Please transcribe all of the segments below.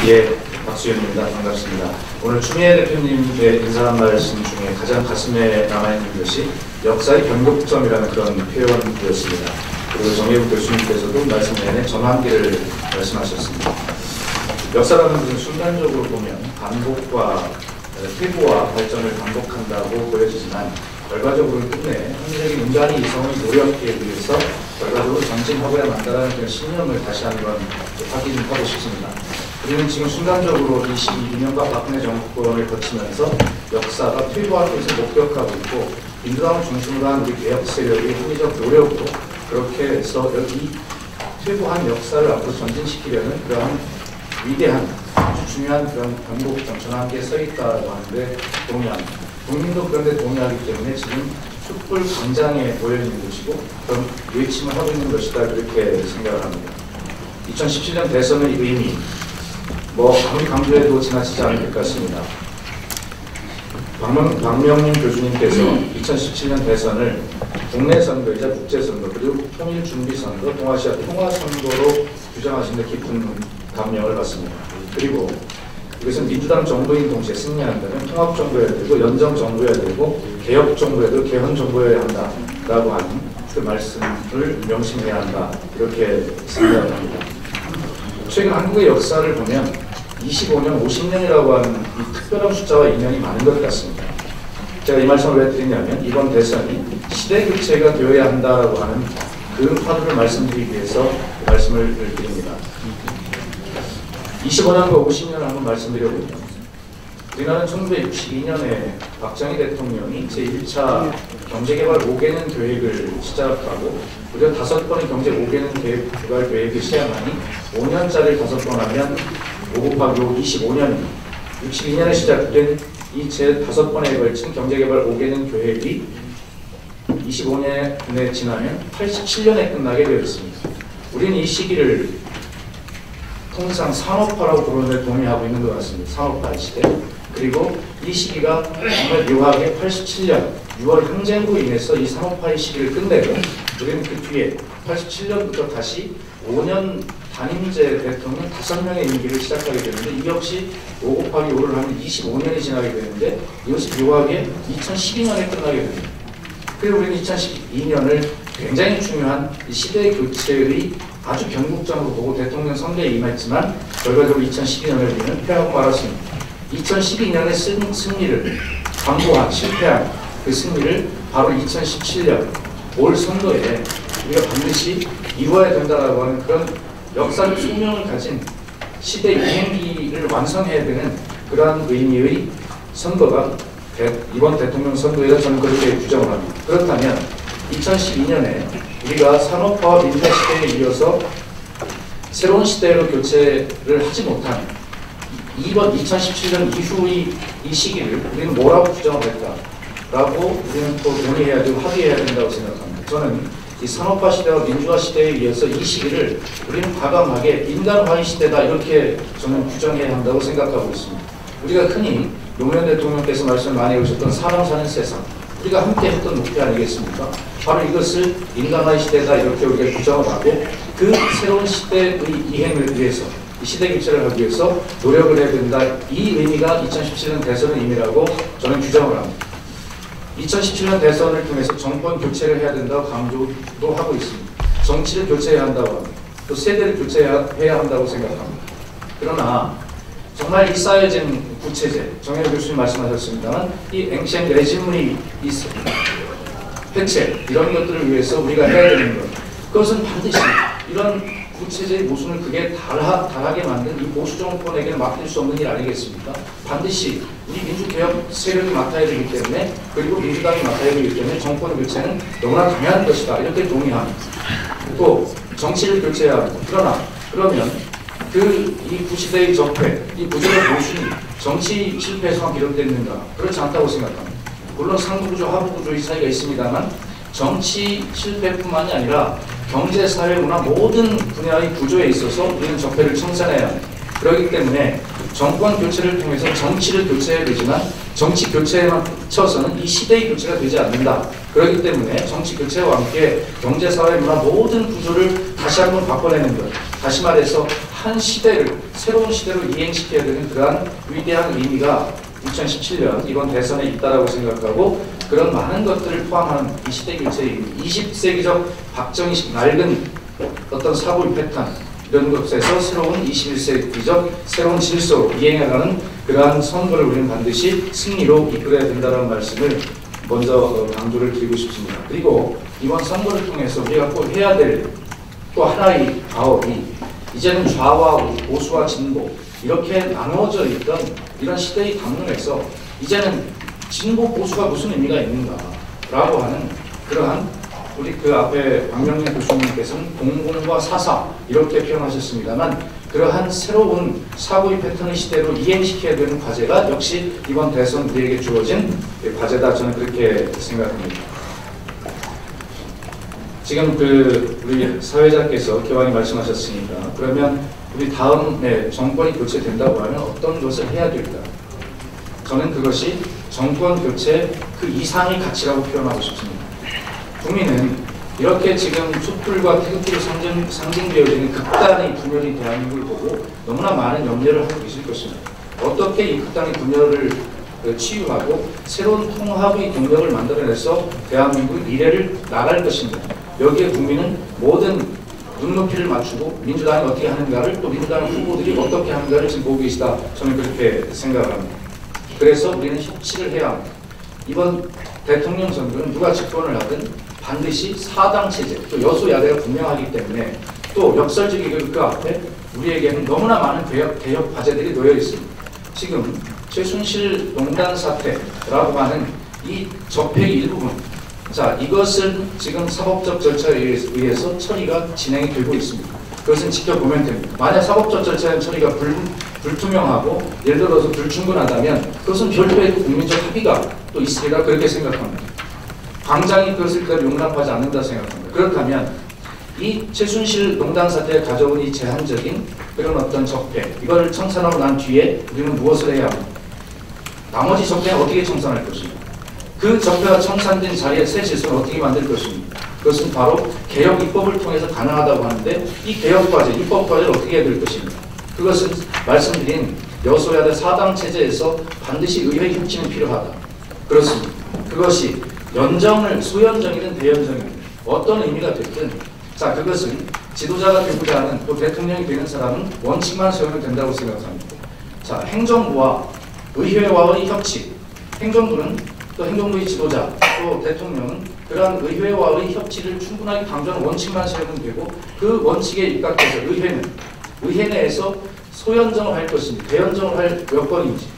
예, 박수현입니다. 반갑습니다. 오늘 추미애 대표님의 인사한 말씀 중에 가장 가슴에 남아있는 것이 역사의 변곡점이라는 그런 표현이었습니다. 그리고 정혜국 교수님께서도 말씀 내내 전환기를 말씀하셨습니다. 역사라는 것은 순간적으로 보면 반복과 퇴보와 발전을 반복한다고 보여지지만 결과적으로 끝내 합리적인 인간의 이성의 노력에 의해서 결과적으로 전진하고야 만다라는 그런 신념을 다시 한번 확인하고 싶습니다. 우리는 지금 순간적으로 22년과 박근혜 정권을 거치면서 역사가 퇴보하는 것을 목격하고 있고 민주당을 중심으로 한 우리 개혁 세력의 합리적 노력으로 그렇게 해서 이 퇴보한 역사를 앞으로 전진시키려는 그러한 위대한 아주 중요한 그런 변곡점 전환기에 서 있다고 하는데 동의합니다. 국민도 그런데 동의하기 때문에 지금 촛불 광장에 모여 있는 것이고 그런 외침을 하고 있는 것이다 그렇게 생각을 합니다. 2017년 대선의 의미 아무리 강조해도 지나치지 않을 것 같습니다. 박명림 교수님께서 2017년 대선을 국내 선거이자 국제 선거 그리고 통일 준비 선거, 동아시아 통화 선거로 규정하신 데 깊은 감명을 받습니다. 그리고 이것은 민주당 정부인 동시에 승리한다면 통합 정부여야 되고 연정 정부여야 되고 개혁 정부여야 되고 개헌 정부여야 한다라고 하는 그 말씀을 명심해야 한다 이렇게 생각합니다. 최근 한국의 역사를 보면 25년, 50년이라고 하는 이 특별한 숫자와 인연이 많은 것 같습니다. 제가 이 말씀을 왜 드리냐면 이번 대선이 시대 교체가 되어야 한다라고 하는 그 화두를 말씀드리기 위해서 말씀을 드립니다. 25년과 50년을 한번 말씀드려보면 우리나라는 1962년에 박정희 대통령이 제1차 경제개발 5개년 계획을 시작하고 무려 5번의 경제 5개년 개발 계획을 시행하니 5년짜리를 5번 하면 5 곱하기 5, 25년입니다. 62년에 시작된 이 제 5번에 걸친 경제개발 5개년 계획이 25년에 지나면 87년에 끝나게 되어 있습니다. 우리는 이 시기를 통상 산업화라고 부르는데 동의하고 있는 것 같습니다. 산업화 시대. 그리고 이 시기가 정말 묘하게 87년 6월 항쟁으로 인해서 이 산업화의 시기를 끝내고 우리는 그 뒤에 87년부터 다시 5년 단임제 대통령 5명의 임기를 시작하게 되는데 이 역시 5 곱하기 5를 하면 25년이 지나게 되는데 이것이 묘하게 2012년에 끝나게 됩니다. 그리고 우리는 2012년을 굉장히 중요한 시대 교체의 아주 변곡점으로 보고 대통령 선거에 임했지만 결과적으로 2012년을 우리는 패하고 말았습니다. 2012년의 승리를 반복한 실패한 그 승리를 바로 2017년 올 선거에 우리가 반드시 이루어야 된다라고 하는 그런 역사적 숙명을 가진 시대 유행기를 완성해야 되는 그러한 의미의 선거가 이번 대통령 선거에서 저는 그렇게 규정을 합니다. 그렇다면 2012년에 우리가 산업화와 민주화 시대에 이어서 새로운 시대로 교체를 하지 못한 이번 2017년 이후의 이 시기를 우리는 뭐라고 규정을 할까라고 우리는 또 논의해야 되고 합의해야 된다고 생각합니다. 저는 이 산업화 시대와 민주화 시대에 의해서 이 시기를 우리는 과감하게 인간화의 시대다 이렇게 저는 규정해야 한다고 생각하고 있습니다. 우리가 흔히 노무현 대통령께서 말씀을 많이 해주셨던 사람 사는 세상 우리가 함께 했던 목표 아니겠습니까? 바로 이것을 인간화의 시대다 이렇게 우리가 규정을 하고 그 새로운 시대의 이행을 위해서 이 시대 교체를 하기 위해서 노력을 해야 된다. 이 의미가 2017년 대선의 의미라고 저는 규정을 합니다. 2017년 대선을 통해서 정권 교체를 해야 된다고 강조도 하고 있습니다. 정치를 교체해야 한다고 합니다. 또 세대를 교체해야 한다고 생각합니다. 그러나 정말 이 쌓여진 구체제, 정혜국 교수님 말씀하셨습니다만 이 앵시엔 레지문이 있습니다. 해체, 이런 것들을 위해서 우리가 해야 되는 것. 그것은 반드시 이런 구체제의 모순을 그게 달하게 만든 이 보수 정권에게는 맡길 수 없는 일 아니겠습니까? 반드시 우리 민주개혁 세력이 맡아야 되기 때문에 그리고 민주당이 맡아야 되기 때문에 정권 교체는 너무나 당연한 것이다. 이렇게 동의합니다. 또 정치를 교체해야 합니다. 그러면 이 구시대의 적폐, 이 구조의 모순이 정치 실패에서만 기록되는가? 그렇지 않다고 생각합니다. 물론 상부구조, 하부구조의 차이가 있습니다만 정치 실패뿐만이 아니라 경제, 사회, 문화 모든 분야의 구조에 있어서 우리는 적폐를 청산해야 합니다. 그렇기 때문에 정권 교체를 통해서 정치를 교체해야 되지만 정치 교체에만 쳐서는 이 시대의 교체가 되지 않는다. 그렇기 때문에 정치 교체와 함께 경제, 사회, 문화 모든 구조를 다시 한번 바꿔내는 것. 다시 말해서 한 시대를 새로운 시대로 이행시켜야 되는 그러한 위대한 의미가 2017년 이번 대선에 있다라고 생각하고 그런 많은 것들을 포함한 이 시대 교체의 20세기적 박정희식 낡은 어떤 사고의 패턴 이런 것에서 새로운 21세기적 새로운 질서로 이행해가는 그러한 선거를 우리는 반드시 승리로 이끌어야 된다는 말씀을 먼저 강조를 드리고 싶습니다. 그리고 이번 선거를 통해서 우리가 꼭 해야 될 또 하나의 과업이 이제는 좌와 보수와 진보 이렇게 나눠져 있던 이런 시대의 담론에서 이제는 진보 보수가 무슨 의미가 있는가라고 하는 그러한 우리 그 앞에 박명래 교수님께서는 공공과 사사 이렇게 표현하셨습니다만 그러한 새로운 사고의 패턴의 시대로 이행시켜야 되는 과제가 역시 이번 대선 우리에게 주어진 과제다 저는 그렇게 생각합니다. 지금 우리 사회자께서 교황이 말씀하셨으니까 그러면 우리 다음에 정권이 교체된다고 하면 어떤 것을 해야 될까? 저는 그것이 정권 교체 그 이상의 가치라고 표현하고 싶습니다. 국민은 이렇게 지금 촛불과 태극기로 상징되어지는 극단의 분열이 대한민국을 보고 너무나 많은 염려를 하고 계실 것입니다. 어떻게 이 극단의 분열을 치유하고 새로운 통합의 동력을 만들어내서 대한민국의 미래를 나갈 것인가? 여기에 국민은 모든 눈높이를 맞추고 민주당이 어떻게 하는가를 또 민주당 후보들이 어떻게 하는가를 지금 보고 계시다. 저는 그렇게 생각합니다. 그래서 우리는 협치를 해야 합니다. 이번 대통령 선거는 누가 집권을 하든 반드시 사당 체제, 또 여소야대가 분명하기 때문에 또 역설적이게 그 앞에 우리에게는 너무나 많은 개혁 과제들이 놓여 있습니다. 지금 최순실 농단 사태라고 하는 이 적폐의 일부분, 자 이것은 지금 사법적 절차에 의해서 처리가 진행이 되고 있습니다. 그것은 지켜보면 됩니다. 만약 사법적 절차의 처리가 불투명하고 예를 들어서 불충분하다면 그것은 별도의 국민적 합의가 또 있으리라 그렇게 생각합니다. 당장이 그것을 용납하지 않는다 생각합니다. 그렇다면 이 최순실 농단 사태에 가져온 이 제한적인 그런 어떤 적폐 이걸 청산하고 난 뒤에 우리는 무엇을 해야 합니까? 나머지 적폐는 어떻게 청산할 것입니까? 그 적폐가 청산된 자리에 새 질서는 어떻게 만들 것입니까? 그것은 바로 개혁 입법을 통해서 가능하다고 하는데 이 개혁 과제, 입법 과제를 어떻게 해야 될 것입니까? 그것은 말씀드린 여소야대 사당 체제에서 반드시 의회 협치는 필요하다. 그렇습니다. 그것이 연정을 소연정이든 대연정이든 어떤 의미가 됐든 자 그것은 지도자가 되고자 하는 또 대통령이 되는 사람은 원칙만 세우면 된다고 생각합니다. 자 행정부와 의회와의 협치 행정부는 또 행정부의 지도자 또 대통령은 그러한 의회와의 협치를 충분하게 강조하는 원칙만 세우면 되고 그 원칙에 입각해서 의회 내에서 소연정을 할 것인지 대연정을 할 여건인지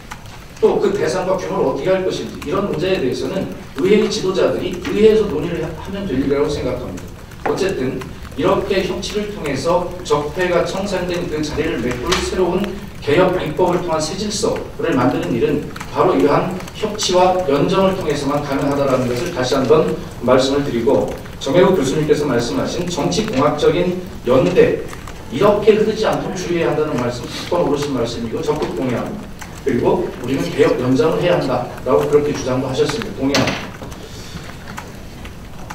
또 그 대상과 규모를 어떻게 할 것인지 이런 문제에 대해서는 의회의 지도자들이 의회에서 논의를 하면 될 일이라고 생각합니다. 어쨌든 이렇게 협치를 통해서 적폐가 청산된 그 자리를 메꿀 새로운 개혁 입법을 통한 새 질서를 만드는 일은 바로 이러한 협치와 연정을 통해서만 가능하다는 것을 다시 한번 말씀을 드리고 정혜국 교수님께서 말씀하신 정치공학적인 연대 이렇게 흐르지 않도록 주의해야 한다는 말씀 10번 오르신 말씀이고 적극 동의합니다. 그리고 우리는 개혁 연장을 해야 한다라고 그렇게 주장도 하셨습니다. 동의합니다.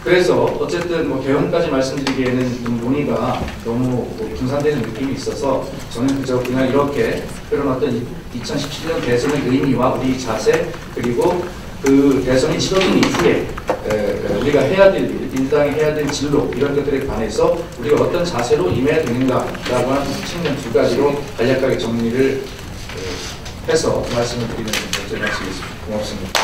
그래서 어쨌든 개헌까지 말씀드리기에는 좀 논의가 너무 분산되는 느낌이 있어서 저는 그냥 이렇게 그런 어떤 2017년 대선의 의미와 우리 자세 그리고 그 대선이 치러진 이후에 우리가 해야 될 일, 민주당이 해야 될 진로 이런 것들에 관해서 우리가 어떤 자세로 임해야 되는가라고 하는 측면 두 가지로 간략하게 정리를 해서 말씀을 드리는 것을 마치겠습니다. 고맙습니다.